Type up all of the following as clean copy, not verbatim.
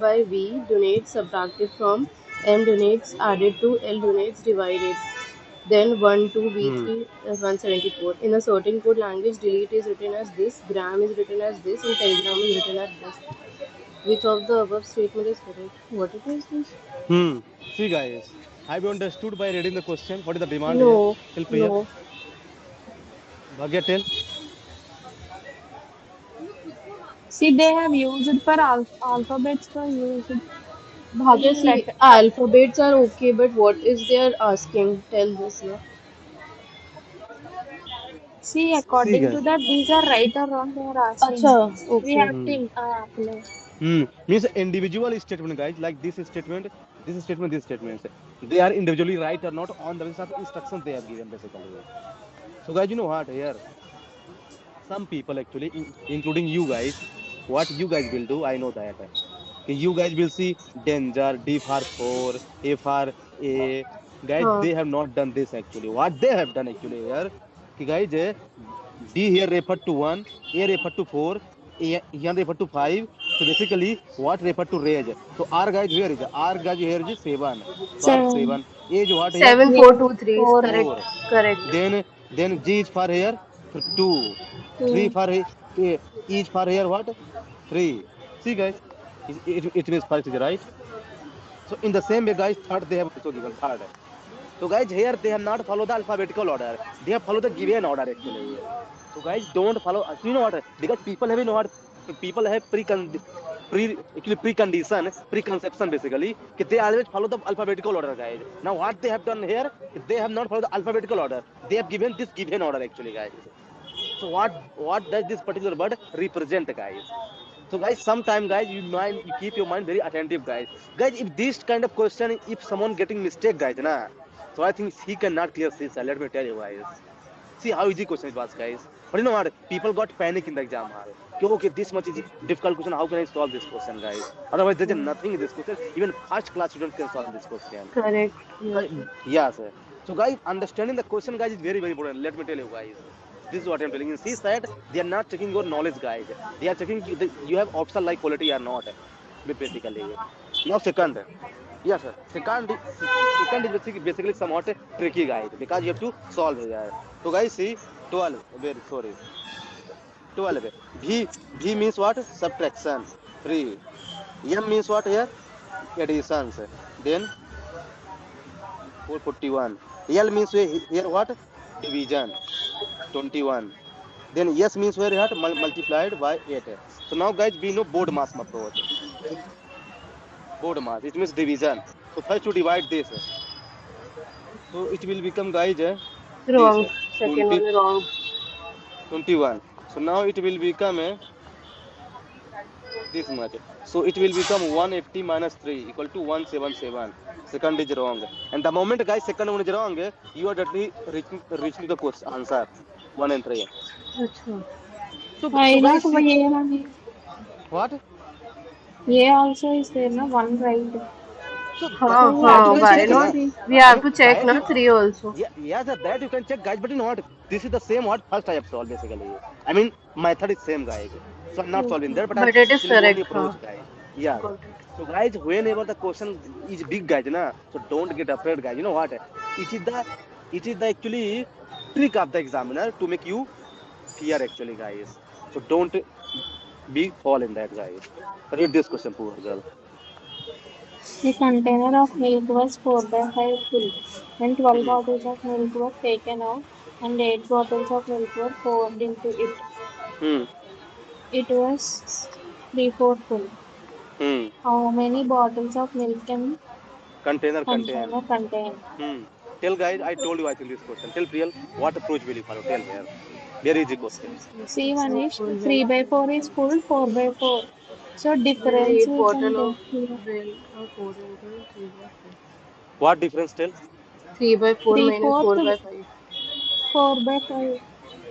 by V donates subtracted from M donates added to L donates divided. Then 1, 2, Hmm. V3, 174. In a certain code language, delete is written as this, gram is written as this, and telegram is written as this. Which of the above statement is correct? What it is this? Hmm. See, guys, have you understood by reading the question? What is the demand here? No, Tell Priya. no. Bhagya, tell. See, they have used for alphabets for used Bhavya, in see, letter. alphabets are okay, but what is they are asking? Tell this, yeah. See, See, according guys. to that, these are right or wrong. They are Acha, asking. We okay. have Hmm. to apply. Means individual statement, guys, like this statement, these statements. They are individually right or not on the basis of instructions they have given, basically. So, guys, you know what? Here, some people actually, including you guys, what you guys will do, I know that. Okay, you guys will see danger, D for 4, A for A. Guys, Huh. they have not done this actually. What they have done actually here, okay, guys, D here refer to 1, A refer to 4, A here refer to 5. So basically, what refer to range? So R guys, where is it? R guys here is 7. So R Seven. 7. Age what here? 7423 is Four. correct. 4. Correct. Then G is for here 2. 3 Two. for E is for here what? 3. See guys, it means first is right. So in the same way, guys, third they have also given third. So guys, here they have not followed the alphabetical order. They have followed the given order actually. So guys, don't follow. You know what? Because people have, you know what? People have actually preconception basically. They always follow the alphabetical order, guys. Now what they have done here? They have not followed the alphabetical order. They have given this given order actually, guys. So what does this particular word represent, guys? So guys, sometime guys, you keep your mind very attentive, guys. Guys, if this kind of question, if someone getting mistake, guys, na, so I think he cannot clear this. Let me tell you, guys. See how easy question it was, guys. But you know what? People got panic in the exam hall. Okay, this much is difficult question. How can I solve this question, guys? Otherwise, there's Hmm. nothing in this question. Even first class student can solve this question. Correct. So, Yes. yeah, sir. So, guys, understanding the question, guys, is very, very important. Let me tell you, guys. This is what I'm telling you. See, said they are not checking your knowledge, guys. They are checking you have optional like quality or not, basically. Now, second. Yes, sir. Second is basically somewhat tricky, guys, because you have to solve here. So, guys, see, 12. Very sorry. 12. V means what? Subtraction. 3. M means what here? Additions. Then 441. L means here what? Division. 21. Then yes means where what? Multiplied by 8. So now guys we know board mass approach. Board mass. It means division. So first to divide this. So it will become guys this Wrong. Second 20 one wrong. 21. So now it will become this much. So it will become 180 minus 3 equal to 177. Second is wrong. And the moment guys second one is wrong, you are directly reaching the question answer. 1 and 3. Acha. So Why guys not? see what? A also is there, no? One right. So Huh, that you huh. can Why check, not? na. We I have mean to check that now. you, 3 also. yeah, yeah, that you can check, guys. But you know what? This is the same what first I have solved basically. I mean method is same, guys. So I'm not solving Okay. there, but I'm But it is telling only correct, huh? approach, guys. Yeah. Got it. So guys, whenever the question is big, guys, na, so don't get afraid, guys. You know what? It is the it is the actually trick of the examiner to make you fear actually, guys. So don't be fall in that, guys. Read this question, poor girl. The container of milk was 4 by 5 full. When 12 Hmm. bottles of milk were taken out and 8 bottles of milk were poured into it, Hmm. it was 3/4 full. Hmm. How many bottles of milk can Contain. container contain? Hmm. Tell guys, I told you I think this question. Tell Priyal, what approach will you follow? Tell here. Very easy question. See, So, Manish, full 3 milk. by 4 is full, 4 by 4. So Then difference 8 we can bottle take of here. milk are poured into it. 3 by 4. What difference tell? 3 by 4 3 minus fourth, 4 by 5. 4 by 5.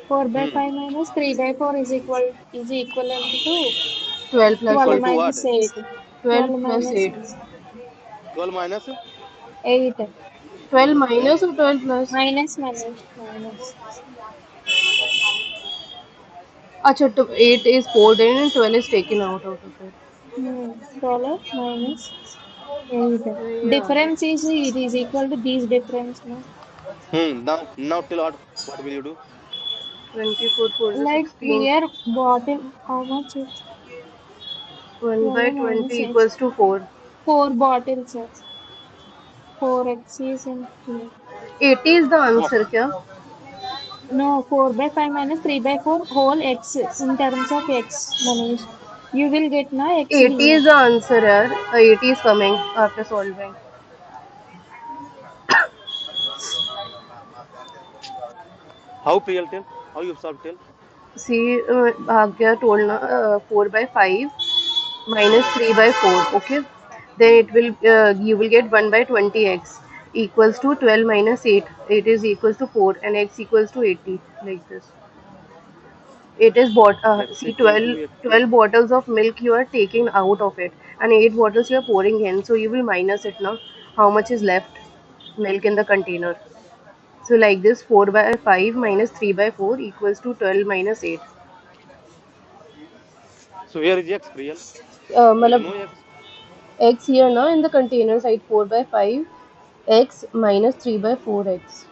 4 by Hmm. 5 minus 3 by 4 is equivalent to 12 plus 12 Equal 8. to what? minus 8. 12 12 plus minus 8. 12 minus 8. 12 then minus or 12 plus? Minus. Acha, 8 is poured in and 12 is taken out of it. Dollar minus 8. Yeah. Difference is it is equal to these difference, no? Now tell what will you do? 24 4 is Like 16. here, bottle, how much is 1 by 12 20 minus 8? equals to 4. 4 bottles, sir. 4x is in here. 80 is the Oh, answer, kya? No, 4 by 5 minus 3 by 4 whole x in terms of x, Manish. You will get now x 80 here. is the answer, yaar. 80 is coming after solving. how Priyal tell? How you solve tell? See, Bhagya told na 4 by 5 minus 3 by 4. Okay. Then it will you will get 1 by 20x equals to 12 minus 8. 8 is equals to 4 and x equals to 80 like this. It is X see equal to 12 80. bottles of milk you are taking out of it and 8 bottles you are pouring in. So you will minus it now. How much is left? Milk in the container. So like this 4 by 5 minus 3 by 4 equals to 12 minus 8. So here is X Priyal. There is मतलब no X. x here now in the container side 4 by 5 x minus 3 by 4 x.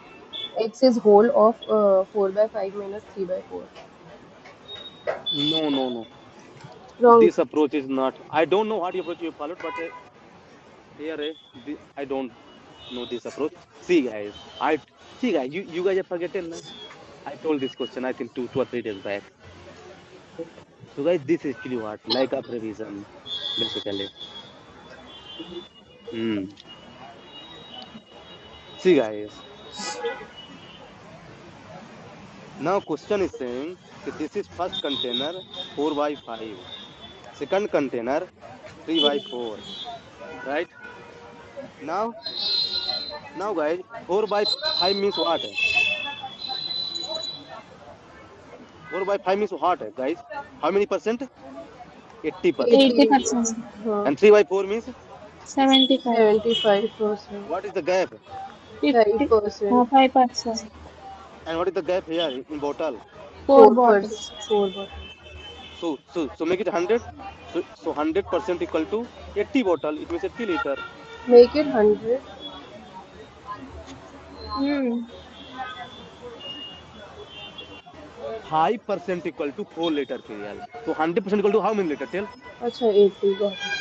X is whole of 4 by 5 minus 3 by 4. No. Wrong. This approach is not. I don't know what approach you followed, but here I don't know this approach. See guys, you guys are forgetting. Na? I told this question I think 2 or 3 days back. So guys, this is actually what like a revision basically. Hmm. See guys, now question is saying that this is first container 4 by 5, second container 3 by 4, right? Now, now guys, 4 by 5 means what? 4 by 5 means what, guys? How many percent? 80%. 80. 80%. And 3 by 4 means 75. 75%. what is the gap? 50. 5%. 5%. And what is the gap here in bottle? 4 4%. bottles. 4 bottle. So make it 100. So 100% equal to 80 bottle. It means 80 liter. Make it 100. Hmm. 5% equal to 4 liter period. So 100% equal to how many liter? Tell. Acha 80 got it.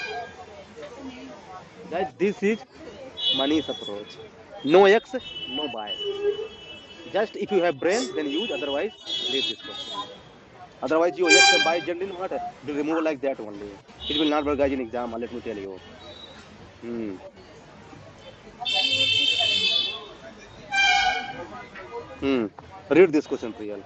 Guys, this is money's approach. No X, no buy. Just if you have brain, then use. Otherwise, leave this question. Otherwise, your X and buy generally what? It will remove like that only. It will not work guys in exam. Let me tell you. Hmm. Hmm. Read this question, Priyal.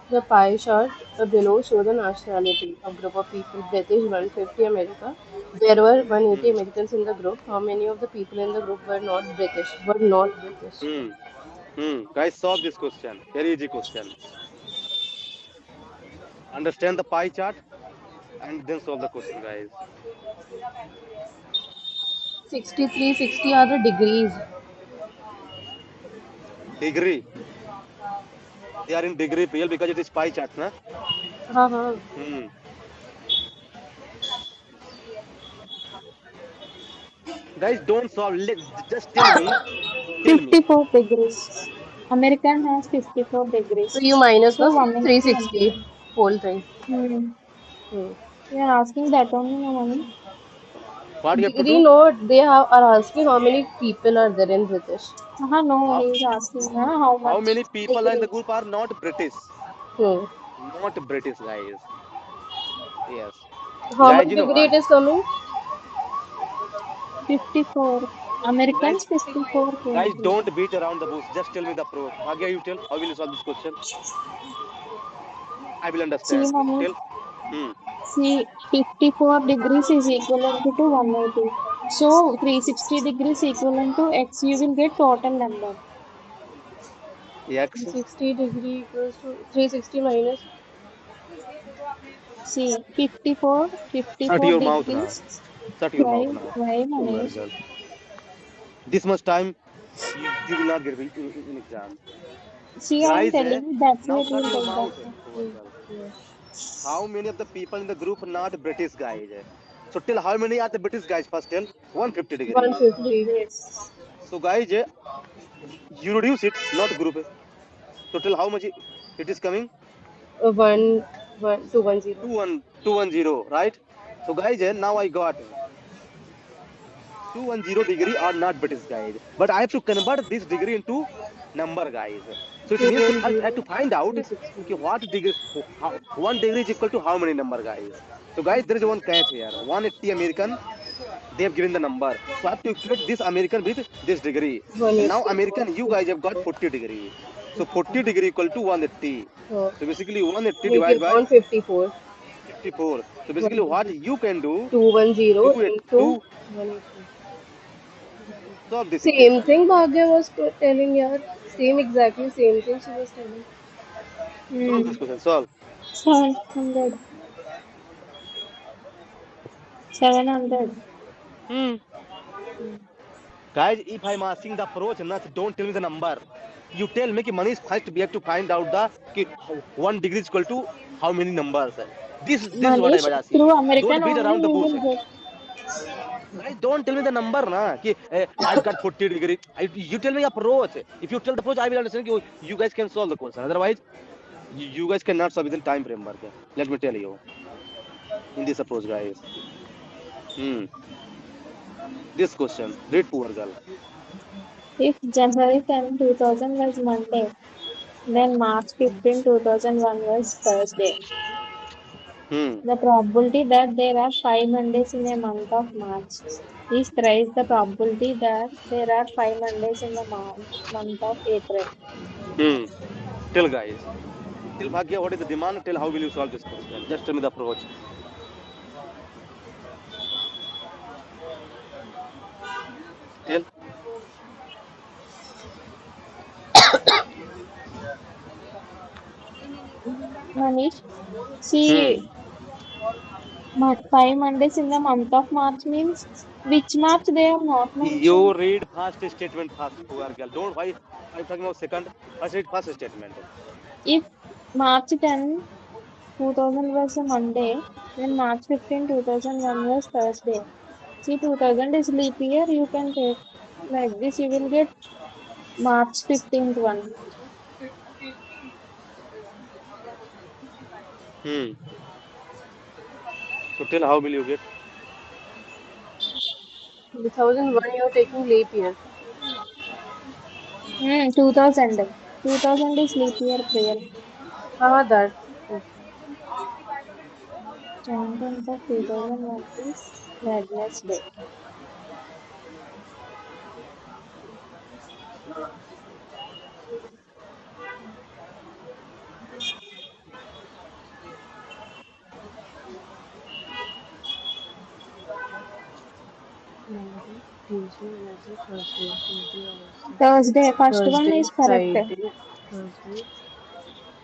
The pie chart below show the nationality of group of people. British 150 America. There were 180 Hmm. Americans in the group. How many of the people in the group were not British? Were not British. Hmm. Guys, solve this question. Very easy question. Understand the pie chart and then solve the question, guys. 63, 60 are the degrees. Degree. They are in degree, Priyal, because it is pie chart, na? हाँ हाँ. Hmm. Guys, don't solve. Just tell me. Tell me. 54 degrees. American has 54 So degrees. you minus So the 180 360 American. whole thing. Hmm. Hmm. You are asking that only, no money. What you have to Degree do? note they have are asking how many people are there in British. No, How, he is asking how how much many people in the degree. group are not British? Hmm. Not British, guys. Yes. How Guys, much you know degree what? it is coming? 54. Guys, Americans 54 guys, kg. don't beat around the bush. Just tell me the approach. Bhagya, you tell. How will you solve this question? I will See, understand. Manish. Tell. Hmm. See, 54 degrees is equivalent to 180. So 360 degrees equivalent to x. You will get total number. X. 360 degree equals to 360 minus. See, 54, Shut 54 your mouth now. degrees. Shut your mouth Why, now. why, Oh, my Manish? girl. This much time you will not get in exam. See, I am Guys, telling you that's why now it shut will your take mouth. that. Oh, my Hmm. girl. Yeah. How many of the people in the group not British guys? So till how many are the British guys? First tell 150 degree. 150. degrees. So guys, you reduce it, not group. So till how much it is coming? 210. 210, right? So guys, now I got 210 degree are not British guys, but I have to convert this degree into number guys. So it means first I have 210, to find out 360 कि what degrees. degree, how, 1 degree is equal to how many number guys. So guys, there is one catch here. 180 American, they have given the number. So I have to equate this American with this degree. And now 180, American, you guys have got 154. 40 degree. So 40 degree equal to 180. So So basically 180 make divided it by 154. 54. So basically what 150. you can do, 210 into 282, 180. solve this Same equation. thing Bhagya was telling, yaar. Same, exactly same thing she was telling. Solve this Hmm. question, solve. 700. 700. Hmm. Guys, if I'm asking the approach, not don't tell me the number. You tell me कि Manish first we have to find out the कि 1 degree is equal to how many numbers. This is what I Manish, was asking through you. American Don't beat only around the you bush. will get. Guys, don't tell me the number ना कि I've got 40 degree. You tell me approach. If you tell the approach, I will understand कि you guys can solve the question. Otherwise, you guys cannot solve within time framework. Let me tell you in this approach, guys. Hmm. This question, read poor girl. If January 10, 2000 was Monday, then March 15, 2001 was Thursday. Hmm. The probability that there are 5 Mondays in a month of March is thrice the probability that there are 5 Mondays in the month of April. Hmm. Tell guys. Tell Bhagya what is the demand. Tell how will you solve this question. Just tell me the approach. Tell. Manish, Hmm. see, 5 Mondays in the month of March means which March they are not You mentioned. read first statement first, poor girl. Don't why I'm talking about second. First read first statement. If March 10, 2000 was a Monday, then March 15, 2001 was Thursday. See, 2000 is leap year, you can take like this, you will get March 15th one. Hmm. So tell how will you get? 2001 you're taking leap year. 2000. 2000 is leap year prayer. That. Okay. Champions of 2001 is Wednesday. Monday, Tuesday, Wednesday, Thursday, Tuesday, Wednesday, Thursday, first one Thursday, is correct. Friday, Thursday,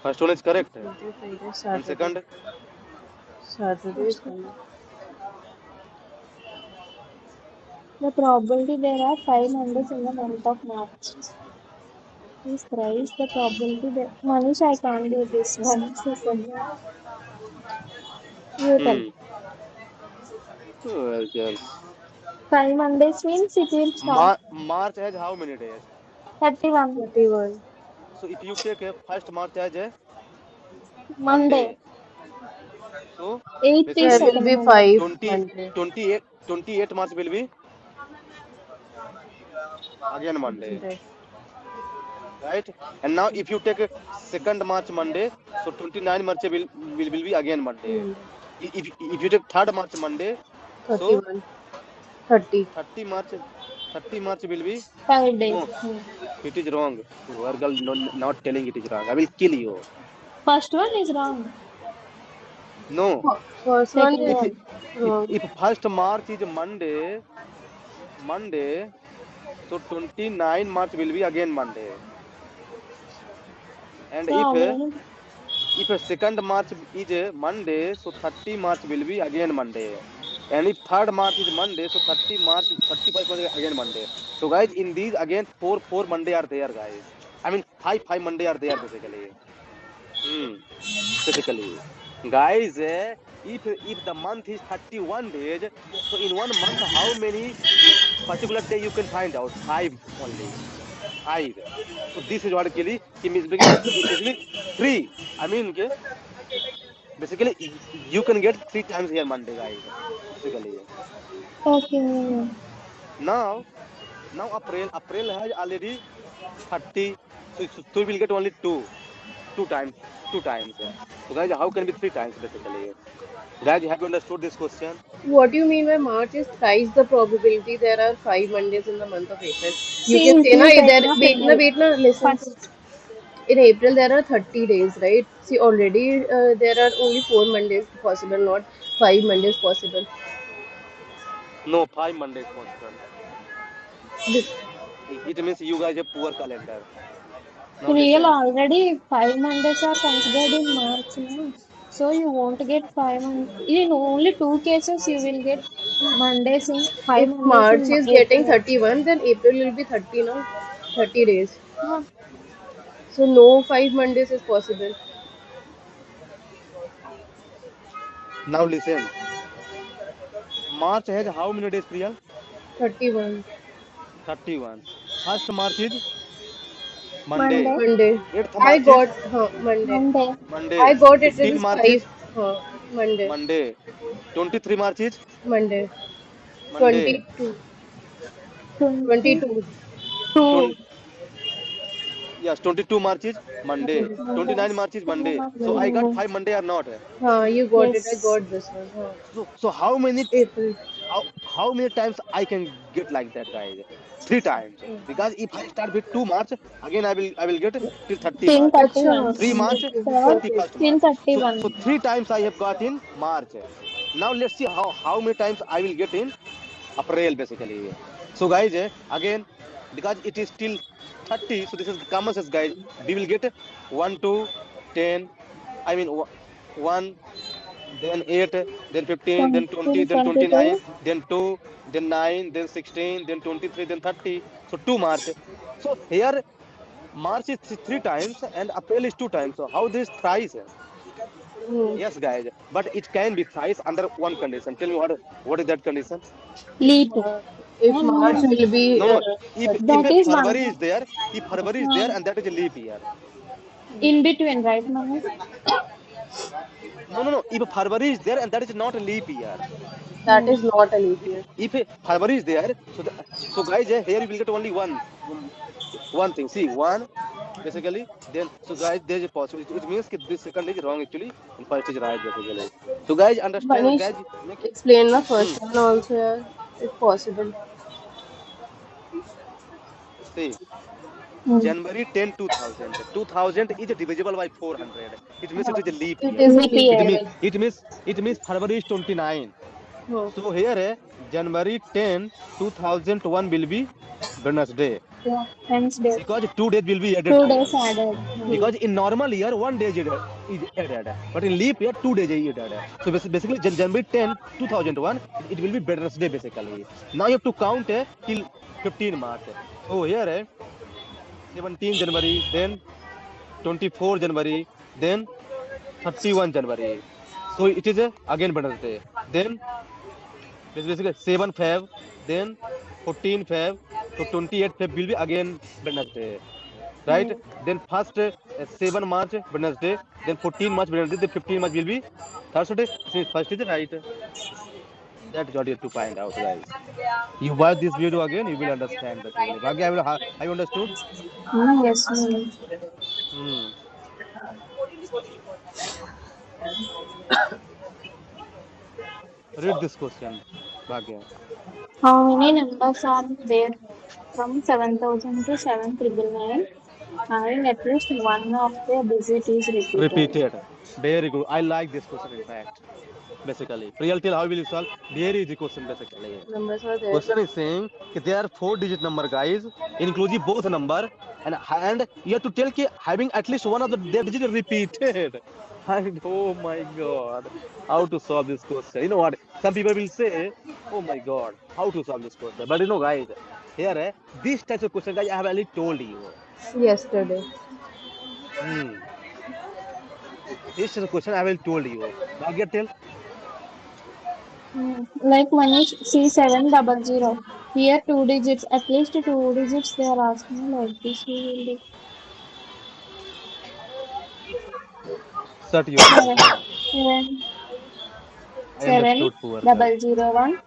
First one is correct. Thursday, Friday, And Saturday. second, Saturday is Sunday. The probability there are 5 Mondays in the month of March is thrice the probability that Manish, I can't do this one second. You tell. hmm. Well, girl. 5 Mondays means it will start March has how many days? 31 31. So if you take a first March as a Monday. Monday, so 8th is There basically will second be Monday. 5 20, Monday. 28 March will be again Monday, Monday. right? And now if you take a second March Monday, so 29 March will be again Monday. Monday. If you take third March Monday, so 31. 30. 30 March 30 March will be 5 days. no, it is wrong. Poor girl, no, not telling it is wrong. I will kill you. First one is wrong. No, First one Second is if one. wrong. if first March is Monday, so 29 March will be again Monday. And So how many? if a second March is a Monday, so 30 March will be again Monday. And if third March is Monday, so 30 March, 31st March again Monday. So guys, in these again four Monday are there, guys. I mean five Monday are there basically. Hmm. Basically, guys, if the month is 31 days, so in 1 month, how many particular day you can find out? 5 only. 5. So this is what actually it means basically 3. I mean, okay, basically you can get 3 times here Monday, guys. Basically. Okay. Now, April has already 30. So you will get only two times, 2 times. So guys, how can be 3 times basically? Guys, have you understood this question? What do you mean by March is thrice the probability there are 5 Mondays in the month of April? You See, can say, na, include that there, na April. wait, na, listen. First, In April there are 30 days, right? See, already there are only 4 Mondays possible, not 5 Mondays possible. No, 5 Mondays possible. This, It means you guys have poor calendar. Now real listen. already 5 Mondays are considered in March, na. So you won't get 5 Mondays. In only two cases, you will get Mondays in five if Mondays March in is getting April. 31, then April will be 30, no? 30 days. Huh. So no 5 Mondays is possible. Now listen. March has how many days, Priya? 31. 31. First March is Monday. Monday, Monday. 8th I March is got, Monday. Monday, I Monday. got it 15 is March 5, is Monday. Monday. 23 March is Monday. Monday. 22. 22, 22. 20, yes, 22 March is Monday. Monday. 29 Mondays, March is two Monday. So I got Mondays. 5 Monday or not? You got it. I Yes. got this one. So how many April. how many times I can get like that, guys? 3 times. Because if I start with 2 March, again I will get till 30 Till March. Acha. 31. 3 March, So, 31st till March. So 31. 3 times I have got in March. Now let's see how many times I will get in April basically. So guys, again, because it is till 30, so this is common sense, guys. We will get 1 to 10. I mean 1, then 8, then 15, then 20, Till then 29, 22. then 2, then 9, then 16, then 23, then 30. So 2 March. So here March is 3 times and April is 2 times. So how this thrice? Hmm. Yes, guys, but it can be thrice under one condition. Tell me what is that condition? Leap. If Oh March no. will be No, no. If That a is one. February is there, if February is there, and that is a leap year. In between, right, Manoj? No, no, no. If February is there, and that is not a leap year. that is not a leap year. If a February is there, so guys, here you will get only one thing. See, one basically. Then so guys, there is a possibility. It means that this second is wrong actually, and first is right basically. So guys, understand, Manish, guys. Make explain the hmm. first one also, yeah, if possible. See, Hmm. January 10, 2000. 2000 is divisible by 400. It means it is a leap It year. is a Leap leap It year. means year. it means it means February is 29. Hmm. So here January 10, 2001 will be Wednesday Yeah. Wednesday. because 2 days will be added 2 days here. added. Hmm. Because in normal year 1 day is added, but in leap year 2 days is added. So basically January 10, 2001 it will be Wednesday basically. Now you have to count till 15 March. So here 17 January, then 24 January, then 31 January. So it is again Wednesday. Then basically 7 Feb, then 14 Feb, so 28 Feb will be again Wednesday, right? Hmm. Then first 7 March Wednesday, then 14 March Wednesday, then 15 March will be Thursday. So first is right. That is what you have to find out, guys. You watch this video again, you will understand basically. Bhagya, have you understood? Hmm. Yes, Manoj. Hmm. Read this question, Bhagya. How many numbers are there from 7,000 to 7,999? Having at least one of their digit is repeated. Repeated. Very good. I like this question, in fact. Basically, real tell how will you solve? Very easy question, basically. Numbers are there. Question is saying that there are 4 digit number, guys, inclusive both number, and you have to tell कि having at least one of their digit repeated. And oh my god, how to solve this question? You know what? Some people will say, oh my god, how to solve this question? But you know, guys, here this type of question, guys, I have already told you. Yesterday. Hmm. This is a question I will told you. Bhagya, tell. Like Manish, C700. Here two digits, at least two digits they are asking like this. We will do Shut your mouth. seven, seven, I seven understood, poor girl. double zero one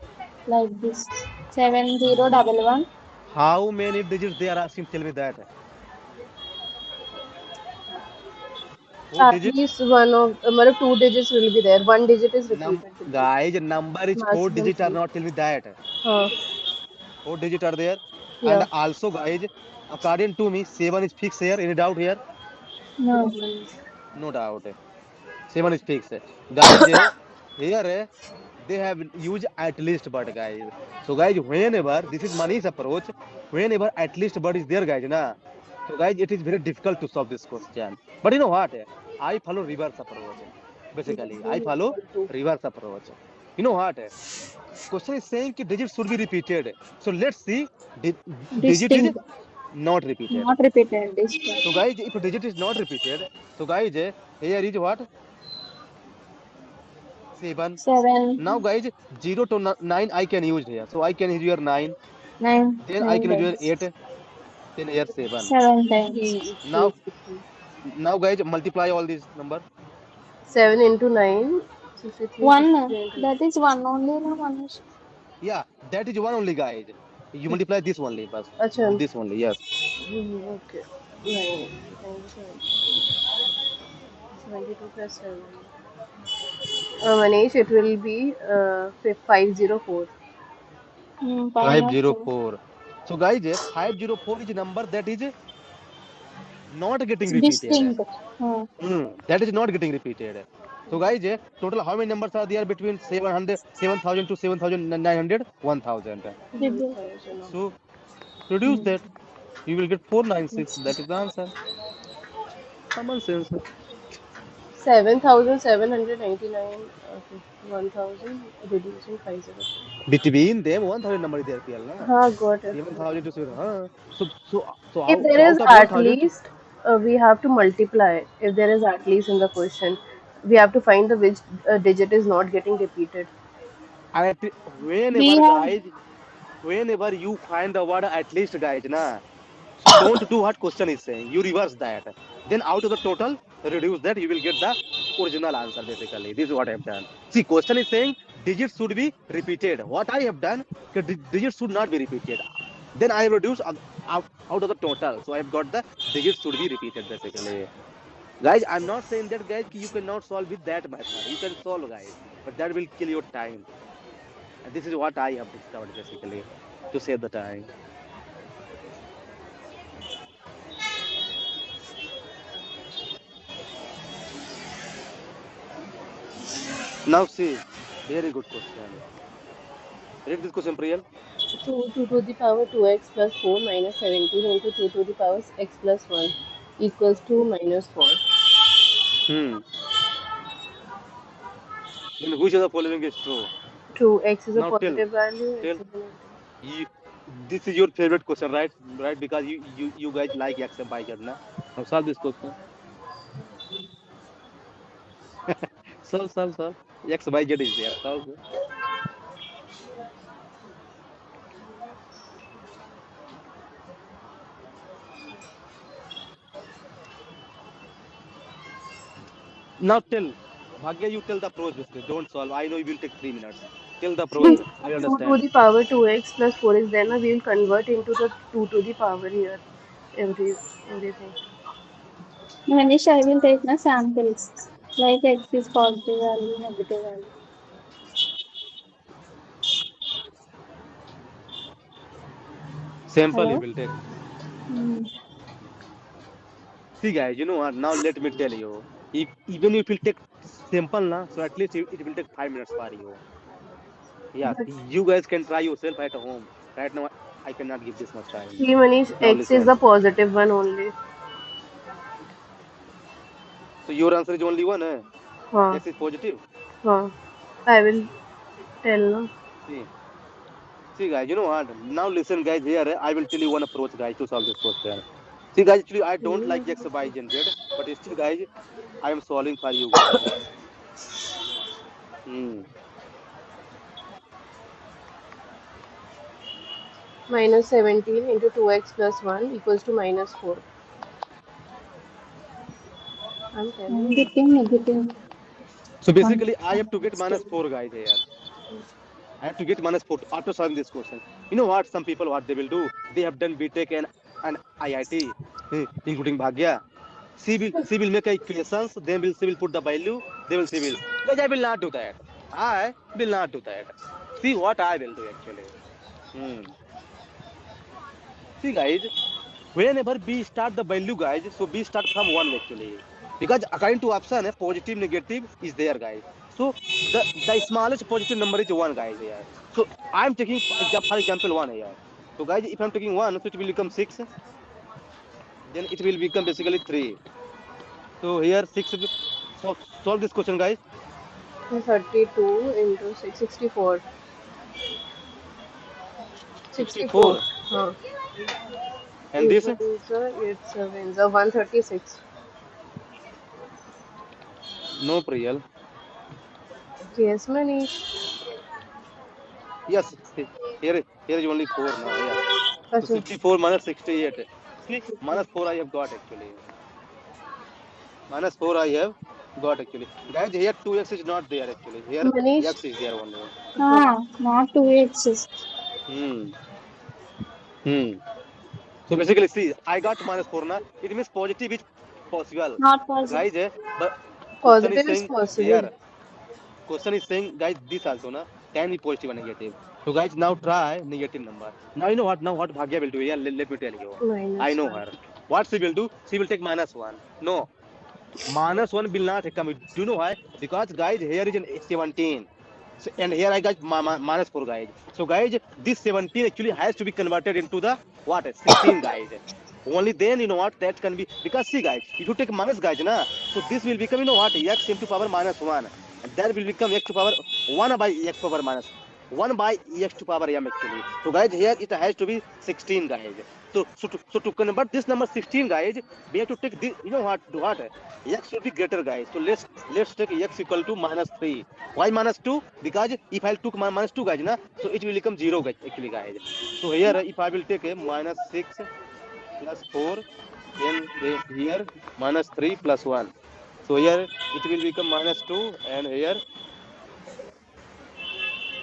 like this. 7011. How many digits they are asking? Tell me that. Four At digits. least one of, two digits will be there. One digit is repeated with this. Guys, number is four Maximum digit or three. not? Tell me that. Huh. Four digit are there. And Yeah. also, guys, according to me, seven is fixed here. Any doubt here? No. No doubt. Seven is fixed. Guys, here they have used at least but guys. So guys, whenever this is Mani's approach, whenever at least but is there, guys, na. So guys, it is very difficult to solve this question. But you know what? I follow reverse approach. Basically, I follow Equal to. reverse approach. You know what? Question is saying that digits should be repeated. So let's see. Digit is Distinct. not repeated. Not repeated. Distinct. So guys, if a digit is not repeated, so guys, here is what? 7. Now 7, guys, 0 to 9 I can use here. So I can use your 9. 9, Then I 9 can use your times. 8. Then here 7. 7 times. 3. Now guys, multiply all these number. 7 into 9. 63, 1. 63. That is 1 only, no, Manish. Yeah, that is one only, guys. You multiply this only, but Acha. this only, yes. Okay. 9. 72 plus 7. Manish, it will be 504. 504. 504. So guys, 504 is a number that is not getting It's repeated. distinct. That is not getting repeated. So guys, total how many numbers are there between 7,000 to 7,900? 1,000. 1000. So reduce that. You will get 496. That is the answer. Common sense. 7,799. Okay. 1000 reducing 50. Between them, 1,000 number is there, PL. Na? हाँ, got it. 7,000 to 7. Huh? If there So is out of at 1,000, least, we have to multiply. If there is at least in the question, we have to find the which digit is not getting repeated. at We whenever have, guys, whenever you find the word at least, guys, na. So don't do what question is saying. You reverse that. Then out of the total, reduce that. You will get the original answer. Basically, this is what I have done. See, question is saying digits should be repeated. What I have done, digits should not be repeated. Then I reduce out of the total. So I have got the digits should be repeated. Basically, guys, I'm not saying that guys you cannot solve with that method. You can solve, guys, but that will kill your time. And this is what I have discovered basically to save the time. Now see, very good question. Read this question, Priyal. 2 to the power 2x plus 4 minus 17 into 2 to the power x plus 1 equals 2 minus 4. Hmm. Then which of the following is true? True, x is a Now tell, positive value, x tell. is a negative. You, this is your favorite question, right? Right? Because you guys like X and Y, na? Now solve this question. Solve. X, Y, Z is there. Solve. Now tell. Bhagya, you tell the approach basically. Don't solve. I know you will take 3 minutes. Tell the approach. See, I 2 to understand. the power 2x plus 4 is there, now we will convert into the 2 to the power here. Everything. Manish, I will take the samples. Like X is positive value, negative value. Sample you Hello? will take. Hmm. See, guys, you know what? Now let me tell you. If even if you take sample, na, so at least it will take 5 minutes for you. Yeah, But you guys can try yourself at home. Right now, I cannot give this much time. see, Manish, Now x is listen. the positive one only. So your answer is only one, eh? Huh, X is positive. huh. I will tell now. See, see, guys, you know what? Now listen, guys. Here, I will tell you one approach, guys, to solve this question. See, guys, actually, I don't like X, Y, and Z, but still, guys, I am solving for you guys. Hmm. Minus 17 into 2x plus 1 equals to minus 4. I'm I'm telling getting negative So one. basically, I have to get minus 4 guys here. I have to get minus 4 after solving this question. You know what? Some people, what they will do? They have done BTech and IIT, including Bhagya. She will make equations. Then she will put the value. She will. Guys, I will not do that. I will not do that. See what I will do actually. Hmm. See guys, whenever B start the value guys, so B start from 1 actually. Because according to option, positive, negative is there guys. So the smallest positive number is 1 guys here. So I'm taking for example 1 here. So guys, if I'm taking 1, so it will become 6. Then it will become basically 3. So here 6. So solve this question guys. 32 into 6, 64. 64. 64. Huh. And 8 this, ones are 8 sevens are 136. no real. Yes, Manish. Yes, here is only 4 now. Yes. So Achha. 64 minus 68. See, minus 4 I have got actually. Minus 4 I have got actually. Guys, here 2x is not there actually. Here Manish. x is there only. Not 2x. Hmm. Hmm. So basically, see, I got minus 4 now. It means positive is possible. Not possible. Guys, but question is Positive is saying possible. here. Question is saying, guys, this also na can be positive or negative. So guys, now try negative number. Now you know what? Now what Bhagya will do? Yeah, let me tell you. I Minus know 1. her. What she will do? She will take minus 1. No, minus 1 will not come. Do you know why? Because guys, here is an 17. So, and here I got minus 4 guys. So guys, this 17 actually has to be converted into the what? 16 guys. Only then you know what that can be, because see guys, if you take minus guys na, so this will become you know what, x into power minus 1, and that will become x to power 1 by x power minus 1 by x to power m actually. So guys, here it has to be 16 guys. So to convert this number 16 guys, we have to take this, you know what, x should be greater guys. So let's take x equal to minus 3. Why minus 2? Because if I took minus 2 guys na, so it will become 0 guys actually guys. So here if I will take a minus 6 plus 4, then here minus 3 plus 1. So here it will become minus 2, and here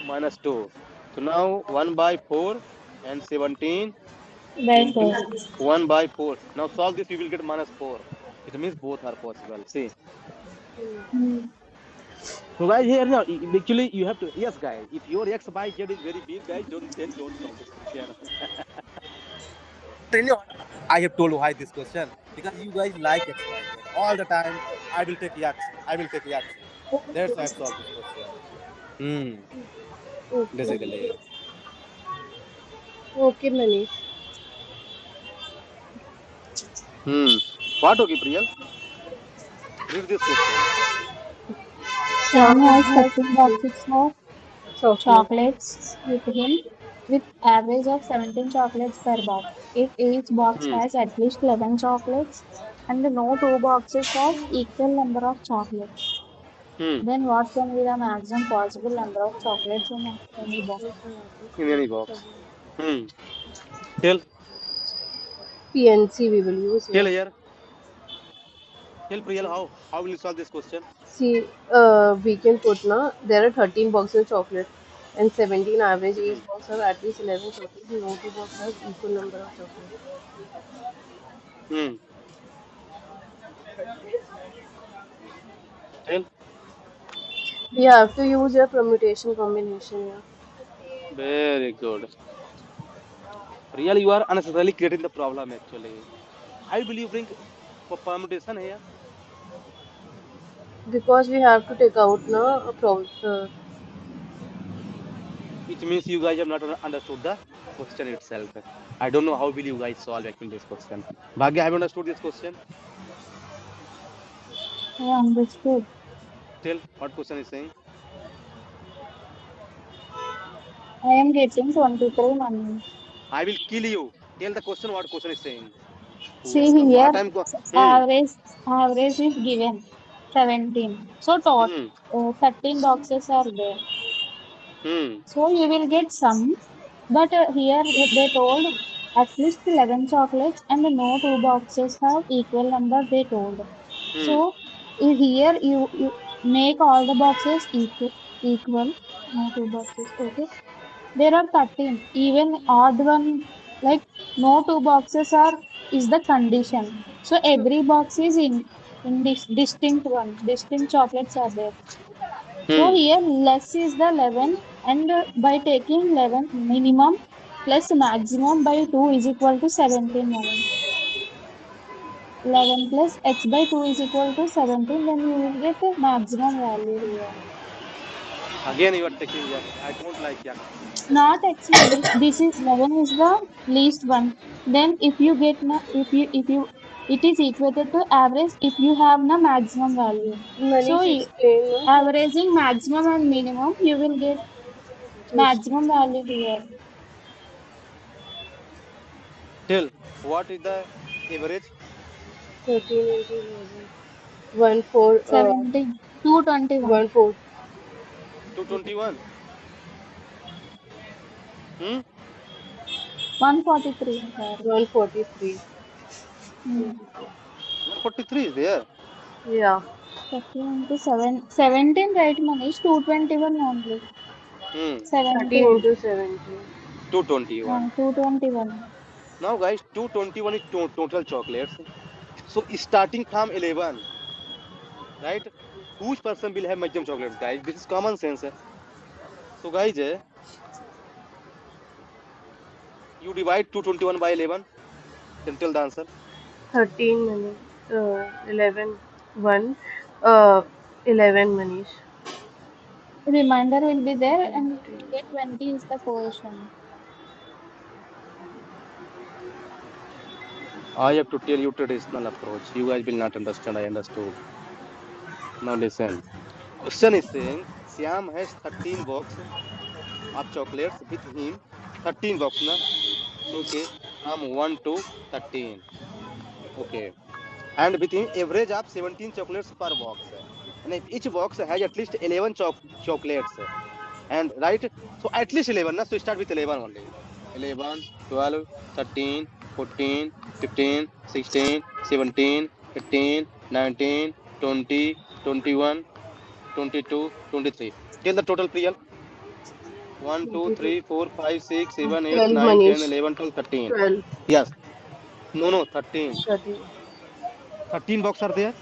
minus 2. So now 1 by 4 and 17 By into 4. 1 by 4. Now solve this, you will get minus 4. It means both are possible. See. Hmm. So guys, here now actually you have to, yes guys, if your x by z is very big guys, don't solve this question. You know what? I have told why this question, because you guys like x y z all the time. I will take x. I will take x. That's why I've solved this question. Hmm. Okay. Basically. Okay, Manish. Hmm. What okay, Priyal? Read this question. Sam Sam has has 13 boxes of chocolate. chocolates with him, with average of 17 chocolates per box. If each box Hmm. has at least 11 chocolates and no two boxes have equal number of chocolates, Hmm. then what can be the maximum possible number of chocolates in any box? In any box. Hmm. Tell. PNC we will use Tell here. here. Tell Priyal how will you solve this question? See, we can put now there are 13 boxes of chocolate and 17 average. Hmm. Each box have at least 11 chocolates. No two box have equal number of chocolates. Hmm. Tell. We have to use your permutation combination here. Very good. Priyal, you are unnecessarily creating the problem actually. How will you bring permutation here? Because we have to take out now a It means you guys have not understood the question itself. I don't know how will you guys solve actually this question. Bhagya, have you understood this question? I understood. Tell what question is saying. I am getting 23 money. I will kill you. Tell the question what question is saying. See What here, I'm hmm. average average is given 17. So tot Hmm. 13 boxes are there. Hmm. So you will get some. But here they told at least 11 chocolates and no two boxes have equal number, they told. Hmm. So here you make all the boxes equal, no two boxes, okay. There are 13. Even odd one, like no two boxes are is the condition. So every box is in this distinct one, distinct chocolates are there. So Hmm. here less is the 11 and by taking 11 minimum plus maximum by 2 is equal to 17 only. 11 plus x by 2 is equal to 17, then you will get the maximum value here. Again, you are taking X. I don't like X. Not x Manish. This is 11 is the least one. Then if you get if you it is equated to average if you have the maximum value. So Manish explain, no? averaging maximum and minimum you will get Yes. maximum value here. Tell what is the average? 13 into 11. 1 4 17, 221, 1 4. 221. Hmm. 143. Sorry. 143. Hmm. 143 is there. Yeah. 13 into 7, 17 right Manish, 221 only. Hmm. 13 17, into 17. 221. 221. Now, guys, 221 is total chocolates. So starting from 11, right? Whose person will have maximum chocolates, guys? This is common sense. So, guys, you divide 221 by 11. Then tell the answer. 13 Manish. 11. 1. Uh, 11 Manish. Reminder will be there and you 20. will get 20 is the portion. I have to tell you traditional approach. You guys will not understand. I understood. Now listen. Question is saying Siam has 13 box of chocolates with him. 13 box, na? Okay. From 1 to 13. Okay. And with him, average of 17 chocolates per box. And if each box has at least 11 chocolates. And right? So at least 11, na? So start with 11 only. 11, 12, 13, 14, 15, 16, 17, 18, 19, 20, 21, 22, 23. Tell the total, Priyal. 1, 2, 22. 3, 4, 5, 6, 7, 8, 12 9, 10, Manish. 11, 12, 13. 12. Yes. No, no, 13. 13. 13 box are there.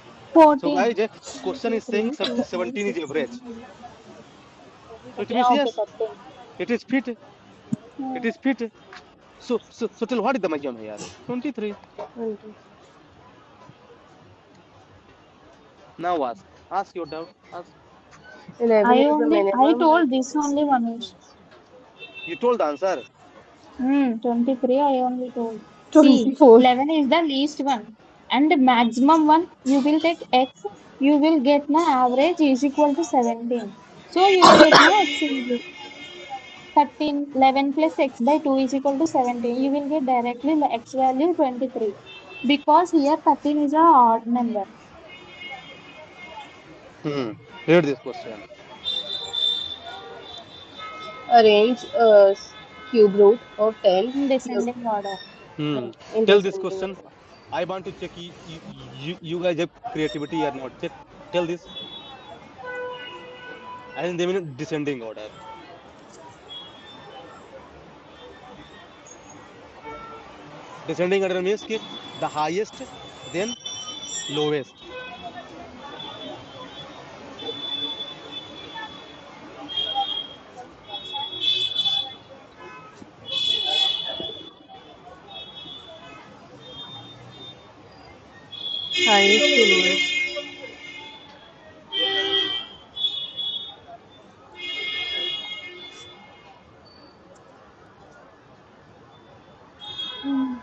So, 14. guys, question is saying 17 is average. So, it Okay, means okay, yes, 13. it is fit. It Hmm. is fit. So tell what is the maximum here? 23. 20. Now ask. Ask your doubt. Ask. 11 is the I minimum. told this only Manish. You told the answer. 23 I only told. See, 24. 11 is the least one. And the maximum one, you will take x, you will get the average is equal to 17. So you will get the x is 13, 11 plus x by 2 is equal to 17. You will get directly the x value 23. Because here 13 is a odd number. Hmm. Read this question. Arrange a cube root of 10 In cube descending order. Hmm. in Tell this descending question. order. I want to check you guys have creativity or not. Check. Tell this. I think they mean descending order. Descending order means कि the highest, then lowest. Highest to lowest. Mm.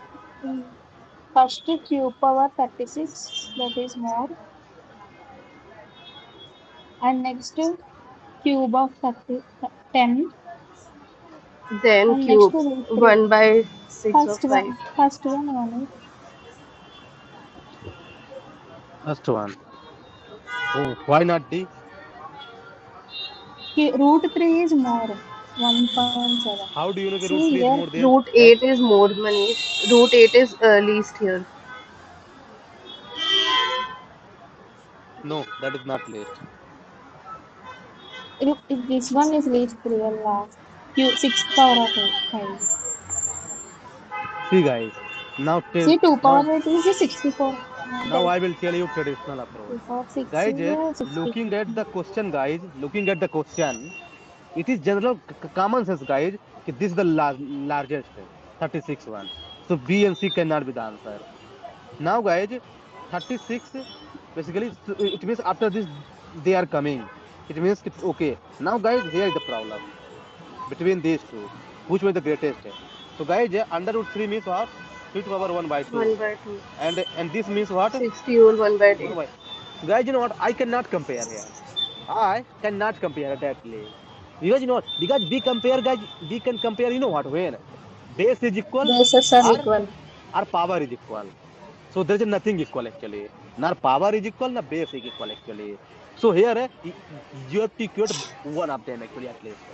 First cube power 36, that is more. And next cube of 30, 10. Then And next cube root 3. 1 by 6 of 5. First one only. First one. Oh, why not D? Root 3 is more. 1.7. How do you know the root See 3 is here, more there, Root guys? 8 is more money. Root 8 is least here. No, that is not least. if this one is least real last. Sixth power of 5. See, guys. Now, See, 2 now, power 8 is the 64. now Then I will tell you traditional approach. 2 power 6 Guys, is the looking 64. at the question, guys, looking at the question, it is general common sense, guys. This is the largest 36 one. So B and C cannot be the answer. Now, guys, 36 basically it means after this they are coming. It means okay. Now, guys, here is the problem between these two. Which one is the greatest? So, guys, under root 3 means what? 3 to power 1 by 2. 1 by 2. And this means what? 60 whole 1 by 1 8. by. Guys, you know what? I cannot compare here. I cannot compare directly. Because you know what? Because we compare, guys, we can compare, you know what? When base is equal Bases are or, equal. or power is equal. So there is nothing equal actually. Nor power is equal, nor base is equal actually. So here you have to equate one of them actually at least.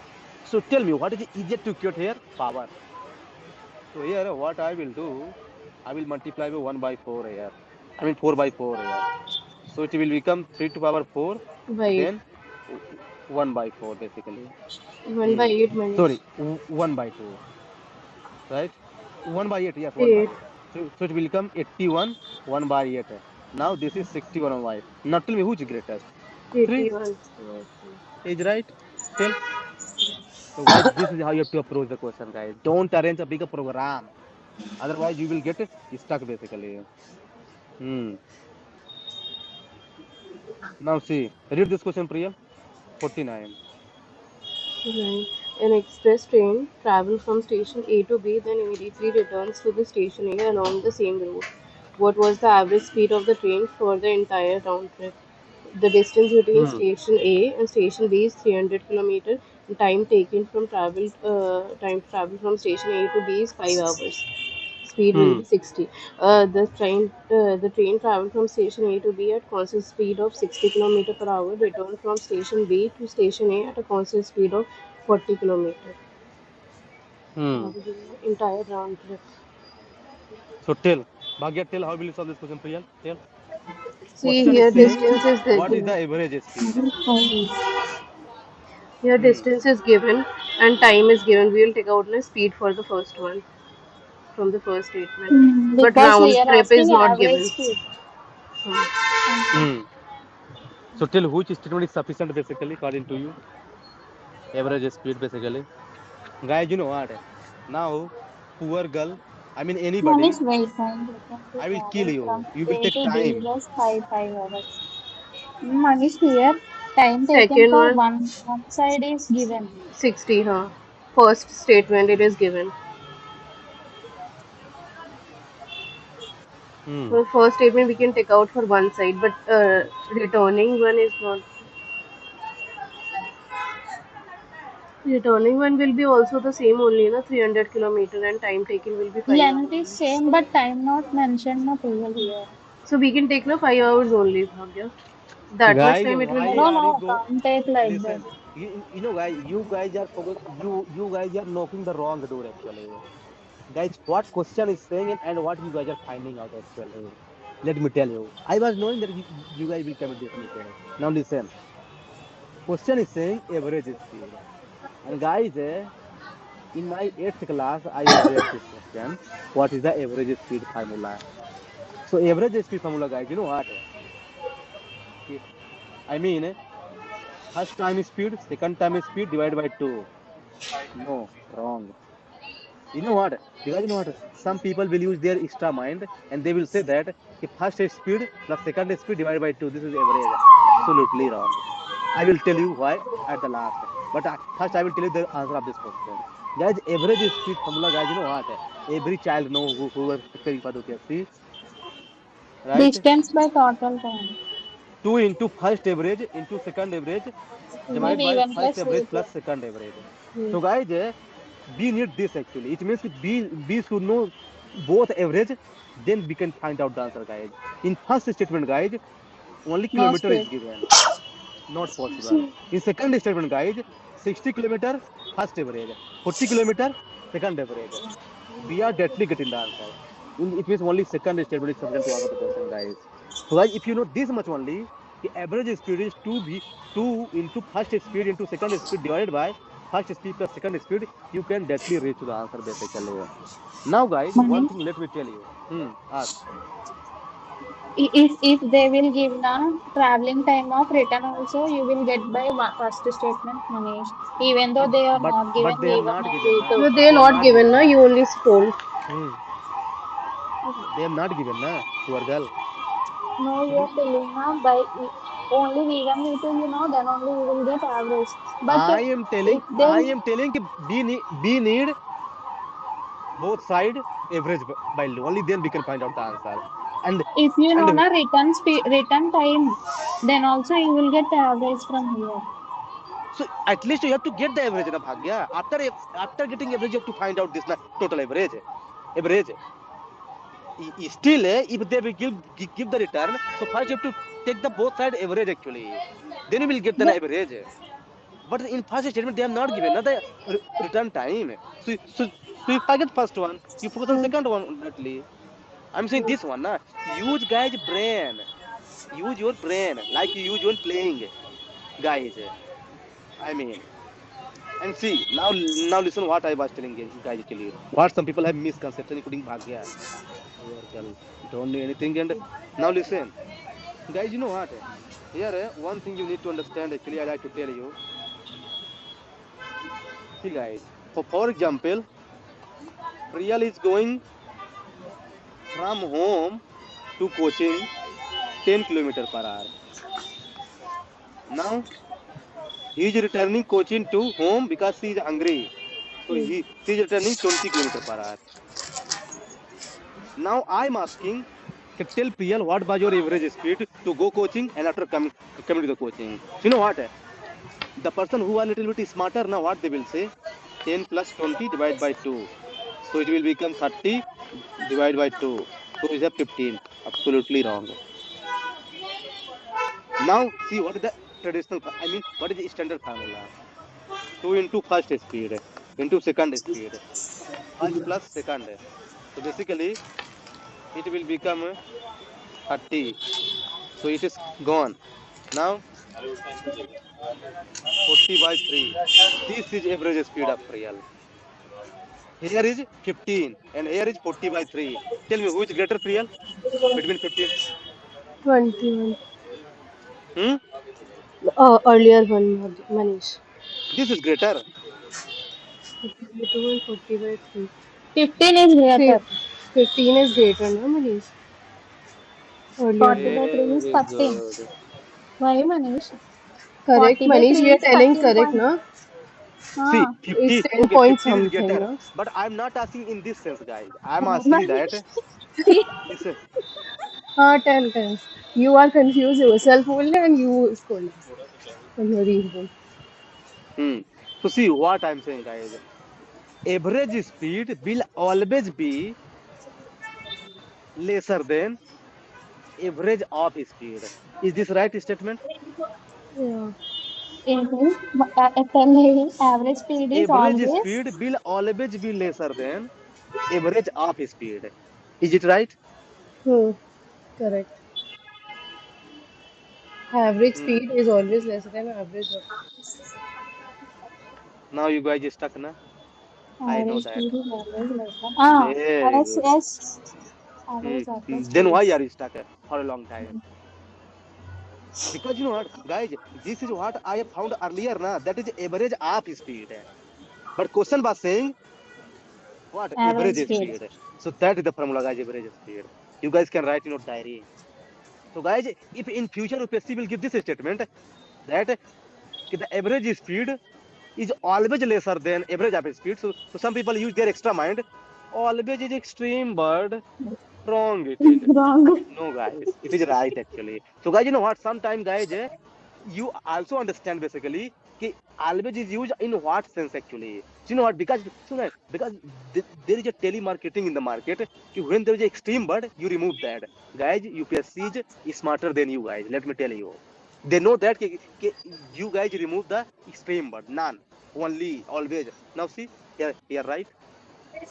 So tell me, what is easier to equate here? Power. So here what I will do, I will multiply by 1 by 4 here. I mean 4 by 4 here. So it will become 3 to power 4, By 8. then 1 by 4 basically. 1 by Hmm. 8 minus Sorry, 1 by 2, right? 1 by 8, yes, 1 by 8. 8. So it will become 81, 1 by 8. Now this is 61 by. Now tell me which is greatest? 3 81. is right. Tell. So guys, this is how you have to approach the question, guys. Don't arrange a bigger program. Otherwise, you will get it stuck basically. Hmm. Now see, read this question, Priya. 49. Right. An express train travels from station A to B, then immediately returns to the station A along the same route. What was the average speed of the train for the entire round trip? The distance between Hmm. station A and station B is 300 kilometers. The time to travel from station A to B is 5 hours. Speed will Hmm. be 60. The train traveled from station A to B at constant speed of 60 km per hour. Returned from station B to station A at a constant speed of 40 km. Hmm. Entire round trip. So tell. Bhagya, tell how will you solve this question, Priya? Tell. See Question is here, saying distance is what is the given. average speed? Here, Hmm. distance is given and time is given. We will take out the speed for the first one from the first statement. But Because we round are trip is asking not average given. speed. Hmm. Okay. Hmm. So tell which statement is sufficient basically according to you? Average speed basically. Guys, you know what? Now, poor girl, I mean anybody, Manish, wait, time taken to I will kill travel you. from You will A take to B time. was 5 hours. Manish, here, time taken Second for one, one side is given. 60, huh? First statement it is given. Hmm. For first statement we can take out for one side, but returning one is not. Returning one will be also the same only, na 300 kilometer and time taken will be 5 Length is hours. same, but time not mentioned na total here. So we can take na 5 hours only, Bhavya. That much Guys, time it will why No, take. are you no, go? can't take like that. Listen, guys, you guys are you guys are knocking the wrong door actually. Guys, what question is saying and what you guys are finding out actually. Let me tell you. I was knowing that you guys will commit this mistake. Now listen. Question is saying average speed. And guys, in my 8th class, I have read this question. What is the average speed formula? So average speed formula, guys, you know what? I mean, first time speed, second time speed divided by 2. No, wrong. You know what? Because you know what? Some people will use their extra mind and they will say that if first is speed plus second speed divided by 2, this is average. Absolutely wrong. I will tell you why at the last. But first, I will tell you the answer of this question. Guys, average speed formula, guys, you know what? Every child know who are preparing for the UPSC, right? Distance by total time. 2 into first average into second average Then divided by even first plus average equal. plus second average. Hmm. So, guys, B need this actually. It means B should know both average, then we can find out the answer, guys. In first statement, guys, only No kilometer is speed. given. Not possible. In second statement, guys, 60 kilometer first average, 40 kilometer second average. We are directly getting the answer. It means only second statement is sufficient to answer the question, guys. So guys, if you know this much only, the average speed is 2 into first speed into second speed divided by first speed plus second speed, you can directly reach to the answer basically. Now guys, one Manish, thing let me tell you. Ask. if they will give the traveling time of return also, you will get by first statement, Manish. Even though But they are but not but given they have even not a given, route. na. No, they are They have not not given, na. given. You only told. Hmm. They have not given, na. Poor girl. No, you are telling now only we need to, then only we will get average. But I am telling. if I they am telling. कि B need both side average value. Only then we can find out the answer. And if you know and na return time, then also you will get average from here. so at least you have to get the average, na Bhagya. After getting average, you have to find out this na total average. Average. Still, if they will give the return, so first you have to take the both side average actually. Then you will get the Yeah, average. But in first statement, they have not given another return time. So if I get first one, you focus on second one only. I'm saying this one, na. Use guys brain. Use your brain like you use when playing, guys. I mean, and see now listen what I was telling you guys actually. What some people have misconception including Bhagya. Poor girl, don't know anything. And now listen, guys. You know what? Here, one thing you need to understand. Actually, I like to tell you. See, guys. For example, Priyal is going from home to coaching 10 kilometers per hour. Now he is returning coaching to home because he is hungry. So she is returning 20 kilometers per hour. Now I'm asking, tell Priyal what was your average speed to go coaching and after coming to the coaching. So you know what? The person who are little bit smarter now what they will say 10 plus 20 divided by 2, so it will become 30 divided by 2, so is a 15. Absolutely wrong. Now see what is the traditional, I mean what is the standard formula. 2 into first speed into second speed, first plus second, so basically it will become 30, so it is gone. Now 40 by 3, this is average speed of real. Here is 15 and here is 40 by 3. Tell me who is greater real between 15? 21. Hmm? Earlier one, Manish. This is greater. 52 and 40 by 3. 15 is Three, greater. 15 is greater, no, Manish? Earlier 40 one. by 3 is Very 13. good. Why, Manish? Correct, 40 by Manish. 3 We are is telling 13 correct, point. no? See, Ah, It's 50. 10 Okay, point 15 is something, greater. no? But I'm not asking in this sense, guys. I'm asking that. Manish. Listen. Ah, 10, 10. You are confused yourself only and you scold for no reason. Hmm. So see what I'm saying, guys. Average speed will always be lesser than average of speed. Is this right statement? Yeah. Average speed is Average always. speed will always be lesser than average of speed. Is it right? Hmm. Correct. Average Hmm. speed is always less than average of. Now you guys stuck, na? I know Average that. speed is always less than. Ah, Very yes, good. yes. Hmm. Average of the Then speed. why are you stuck for a long time? Because you know what, guys, this is what I have found earlier, na? That is average of speed. But question was saying what Average average speed. speed. So that is the formula, guys. Average speed. You guys can write in your diary. So guys, if in future UPSC will give this statement that the average speed is always lesser than average of speed. So some people use their extra mind. Always is extreme, but wrong it is. Wrong. No, guys, it is right actually. So, guys, you know what? Sometimes, guys, you also understand basically कि always is used in what sense actually. So, you know what? Because there is a telemarketing in the market. कि when there is an extreme bird, you remove that. Guys, UPSC is smarter than you guys. Let me tell you. They know that कि you guys remove the extreme bird. None. only, always. Now see, here, right?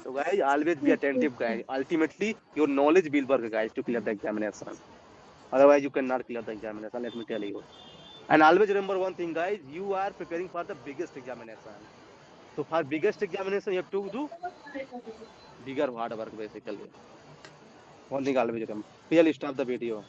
So guys, always be attentive, guys. Ultimately, your knowledge will work, guys, to clear the examination. Otherwise, you cannot clear the examination. Let me tell you. And always remember one thing, guys. You are preparing for the biggest examination. So for biggest examination, you have to do bigger hard work, basically. One thing always remember. Really stop the video.